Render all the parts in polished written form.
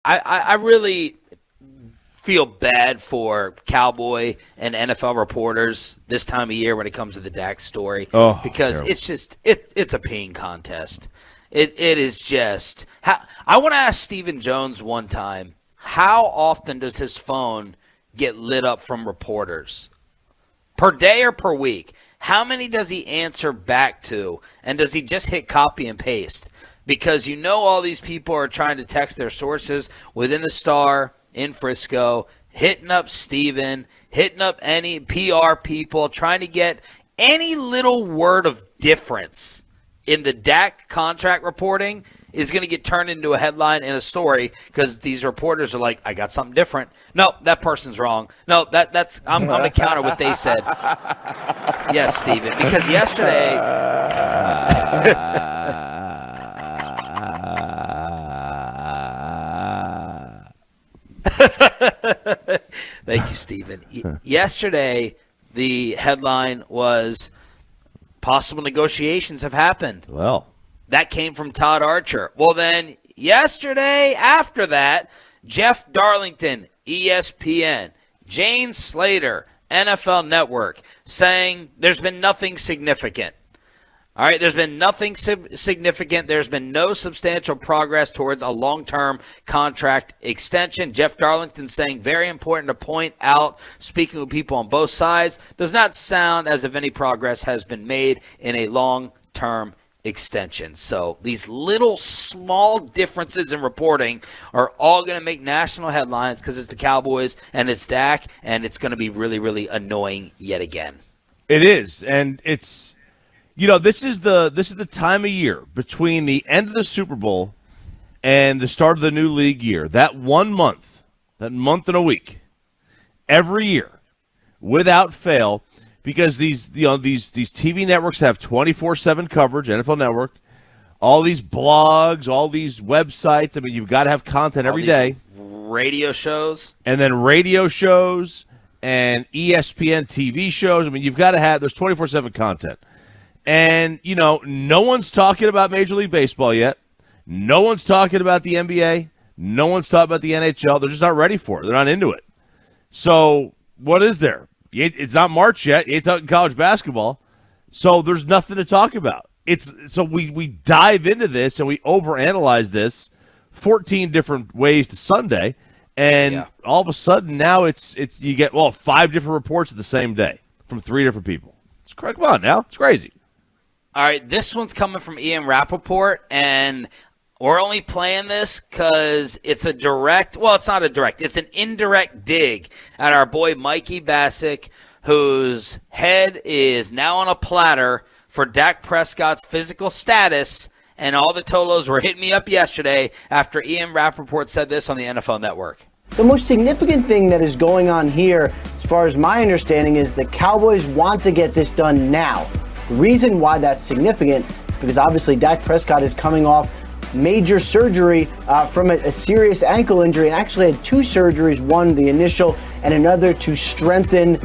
I really feel bad for Cowboy and NFL reporters this time of year when it comes to the Dak story because terrible. it's just it's a peeing contest. It is just I want to ask Stephen Jones one time, how often does his phone get lit up from reporters? Per day or per week? How many does he answer back to? And does he just hit copy and paste? Because all these people are trying to text their sources within the Star in Frisco, hitting up Steven, hitting up any PR people, trying to get any little word of difference in the Dak contract reporting is going to get turned into a headline and a story because these reporters are like, I got something different. No, that person's wrong. No, that's I'm going to counter what they said. Yes, Steven, because yesterday Thank you, Stephen. Yesterday, the headline was possible negotiations have happened. Well, that came from Todd Archer. Well, then yesterday after that, Jeff Darlington, ESPN, Jane Slater, NFL Network, saying there's been nothing significant. All right, there's been nothing significant. There's been no substantial progress towards a long-term contract extension. Jeff Darlington saying, very important to point out, speaking with people on both sides, does not sound as if any progress has been made in a long-term extension. So these little small differences in reporting are all going to make national headlines because it's the Cowboys and it's Dak, and it's going to be really, really annoying yet again. It is, and it's... this is the time of year between the end of the Super Bowl and the start of the new league year. That 1 month, that month and a week, every year, without fail, because these TV networks have 24/7 coverage. NFL Network, all these blogs, all these websites. I mean, you've got to have content every day. Radio shows, and then radio shows and ESPN TV shows. I mean, you've got to have. There's 24/7 content. And, no one's talking about Major League Baseball yet. No one's talking about the NBA. No one's talking about the NHL. They're just not ready for it. They're not into it. So what is there? It's not March yet. You ain't talking college basketball. So there's nothing to talk about. So we dive into this and we overanalyze this 14 different ways to Sunday. And all of a sudden now it's you get, 5 different reports the same day from 3 different people. Come on now. It's crazy. All right, this one's coming from Ian Rapoport, and we're only playing this because it's a direct – it's not a direct. It's an indirect dig at our boy Mikey Bassick, whose head is now on a platter for Dak Prescott's physical status, and all the Tolos were hitting me up yesterday after Ian Rapoport said this on the NFL Network. The most significant thing that is going on here, as far as my understanding, is the Cowboys want to get this done now. The reason why that's significant, because obviously Dak Prescott is coming off major surgery from a serious ankle injury, and actually had 2 surgeries, one the initial and another to strengthen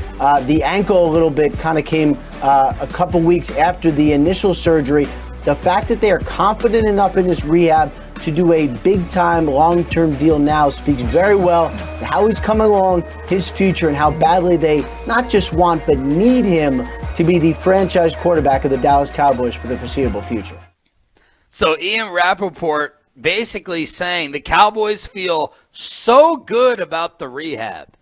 the ankle a little bit, kind of came a couple weeks after the initial surgery. The fact that they are confident enough in this rehab to do a big-time, long-term deal now speaks very well to how he's coming along, his future, and how badly they not just want but need him to be the franchise quarterback of the Dallas Cowboys for the foreseeable future. So Ian Rapoport basically saying the Cowboys feel so good about the rehab.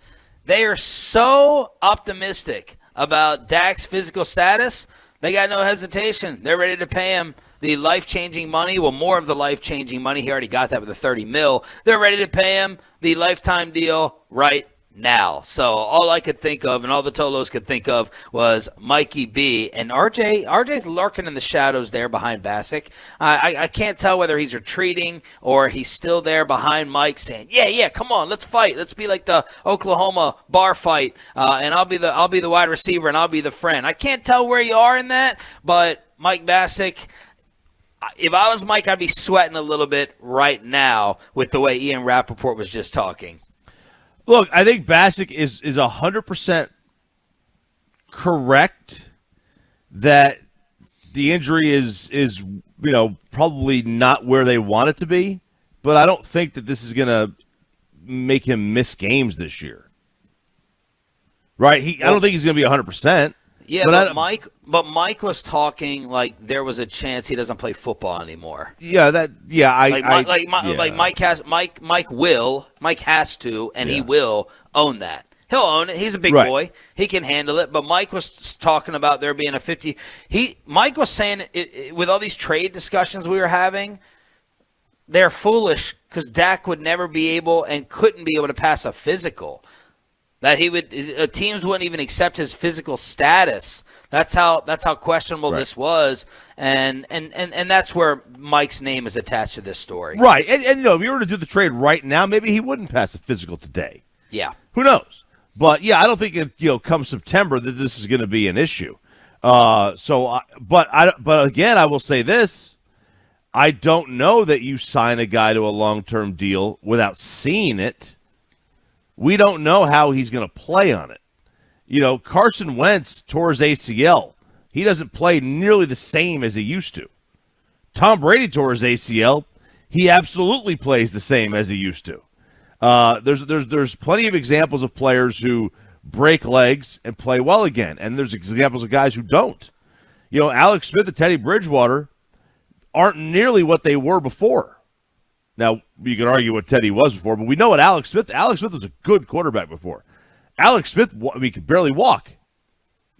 They are so optimistic about Dak's physical status. They got no hesitation. They're ready to pay him the life-changing money. Well, more of the life-changing money. He already got that with the $30 million. They're ready to pay him the lifetime deal right now. So all I could think of and all the Tolos could think of was Mikey B. And RJ's lurking in the shadows there behind Bassick. I can't tell whether he's retreating or he's still there behind Mike saying, yeah, come on, let's fight. Let's be like the Oklahoma bar fight, and I'll be the wide receiver and I'll be the friend. I can't tell where you are in that, but Mike Bassick, if I was Mike, I'd be sweating a little bit right now with the way Ian Rapoport was just talking. Look, I think Bassick is 100% correct that the injury is probably not where they want it to be, but I don't think that this is going to make him miss games this year. Right? I don't think he's going to be 100%. Yeah, but Mike was talking like there was a chance he doesn't play football anymore. Yeah, Mike has to, and he will own that. He'll own it. He's a big boy. He can handle it. But Mike was talking about there being a 50. Mike was saying with all these trade discussions we were having, they're foolish because Dak would never be able and couldn't be able to pass a physical. That teams wouldn't even accept his physical status. That's how questionable this was, and that's where Mike's name is attached to this story. Right, and if you were to do the trade right now, maybe he wouldn't pass a physical today. Yeah, who knows? But yeah, I don't think come September that this is going to be an issue. But again, I will say this: I don't know that you sign a guy to a long-term deal without seeing it. We don't know how he's going to play on it. Carson Wentz tore his ACL. He doesn't play nearly the same as he used to. Tom Brady tore his ACL. He absolutely plays the same as he used to. There's plenty of examples of players who break legs and play well again, and there's examples of guys who don't. Alex Smith and Teddy Bridgewater aren't nearly what they were before. Now, you can argue what Teddy was before, but we know what Alex Smith was a good quarterback before. Alex Smith, could barely walk.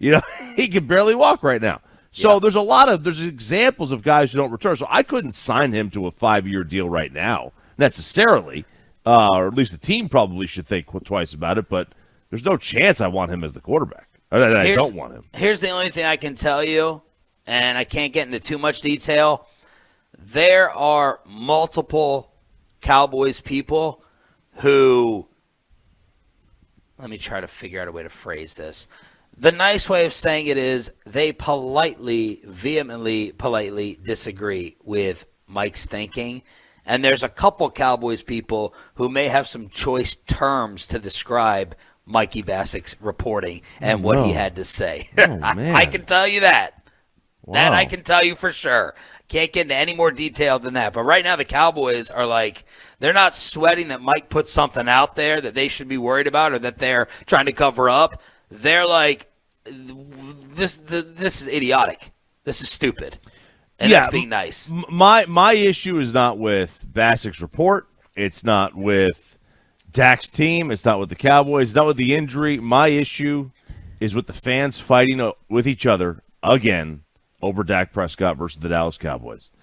He can barely walk right now. So there's examples of guys who don't return. So I couldn't sign him to a 5-year deal right now necessarily, or at least the team probably should think twice about it, but there's no chance I want him as the quarterback. I don't want him. Here's the only thing I can tell you, and I can't get into too much detail. There are multiple Cowboys people who, let me try to figure out a way to phrase this. The nice way of saying it is they vehemently, politely disagree with Mike's thinking. And there's a couple Cowboys people who may have some choice terms to describe Mikey Basic's reporting and what he had to say. Oh, man. I can tell you that. Wow. That I can tell you for sure. Can't get into any more detail than that. But right now the Cowboys are like, they're not sweating that Mike put something out there that they should be worried about or that they're trying to cover up. They're like, this is idiotic. This is stupid. And that's being nice. My issue is not with Basic's report. It's not with Dak's team. It's not with the Cowboys. It's not with the injury. My issue is with the fans fighting with each other again over Dak Prescott versus the Dallas Cowboys.